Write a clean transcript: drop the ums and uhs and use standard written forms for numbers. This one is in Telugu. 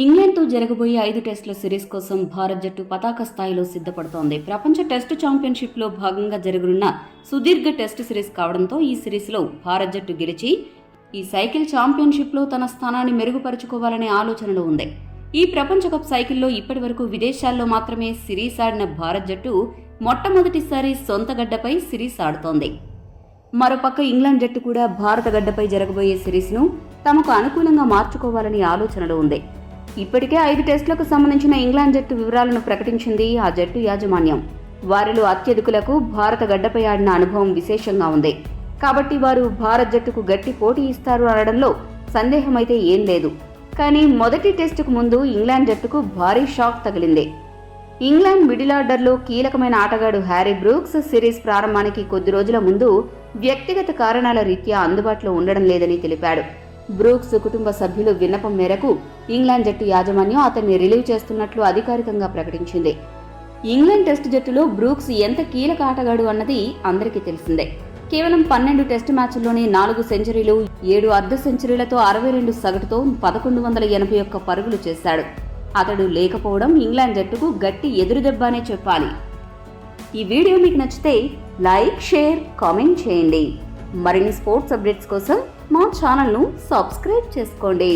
ఇంగ్లాండ్తో జరగబోయే 5 టెస్టుల సిరీస్ కోసం భారత్ జట్టు పతాక స్థాయిలో సిద్ధపడుతోంది. ప్రపంచ టెస్టు ఛాంపియన్షిప్లో భాగంగా జరగనున్న సుదీర్ఘ టెస్టు సిరీస్ కావడంతో ఈ సిరీస్లో భారత్ జట్టు గెలిచి ఈ సైకిల్ ఛాంపియన్షిప్లో తన స్థానాన్ని మెరుగుపరుచుకోవాలనే ఆలోచనలో ఉంది. ఈ ప్రపంచ కప్ సైకిల్లో ఇప్పటివరకు విదేశాల్లో మాత్రమే సిరీస్ ఆడిన భారత్ జట్టు మొట్టమొదటిసారి సొంత గడ్డపై సిరీస్ ఆడుతోంది. మరోపక్క ఇంగ్లాండ్ జట్టు కూడా భారత గడ్డపై జరగబోయే సిరీస్ను తమకు అనుకూలంగా మార్చుకోవాలని ఆలోచనలో ఉంది. ఇప్పటికే 5 టెస్టులకు సంబంధించిన ఇంగ్లాండ్ జట్టు వివరాలను ప్రకటించింది ఆ జట్టు యాజమాన్యం. వారిలో అత్యధికులకు భారత గడ్డపై ఆడిన అనుభవం విశేషంగా ఉంది. కాబట్టి వారు భారత్ జట్టుకు గట్టి పోటీ ఇస్తారు అనడంలో సందేహమైతే ఏం లేదు. కానీ మొదటి టెస్టుకు ముందు ఇంగ్లాండ్ జట్టుకు భారీ షాక్ తగిలింది. ఇంగ్లాండ్ మిడిల్ ఆర్డర్లో కీలకమైన ఆటగాడు హ్యారీ బ్రూక్స్ సిరీస్ ప్రారంభానికి కొద్ది రోజుల ముందు వ్యక్తిగత కారణాల రీత్యా అందుబాటులో ఉండడం లేదని తెలిపాడు. బ్రూక్స్ కుటుంబ సభ్యులు విన్నపం మేరకు ఇంగ్లాండ్ జట్టు యాజమాన్యం అతన్ని రిలీవ్ చేస్తున్నట్లు అధికారికంగా ప్రకటించింది. ఇంగ్లాండ్ టెస్టు జట్టులో బ్రూక్స్ ఎంత కీలక ఆటగాడు అన్నది అందరికీ తెలిసిందే. కేవలం 12 టెస్టు మ్యాచ్ల్లోనే 4 సెంచరీలు, 7 అర్ధ సెంచరీలతో 62 సగటుతో 1181 పరుగులు చేశాడు. అతడు లేకపోవడం ఇంగ్లాండ్ జట్టుకు గట్టి ఎదురుదెబ్బ అనే చెప్పాలి. ఈ వీడియో మీకు నచ్చితే లైక్, షేర్, కామెంట్ చేయండి. మరిన్ని స్పోర్ట్స్ అప్డేట్స్ కోసం మా ఛానల్ను సబ్స్క్రైబ్ చేసుకోండి.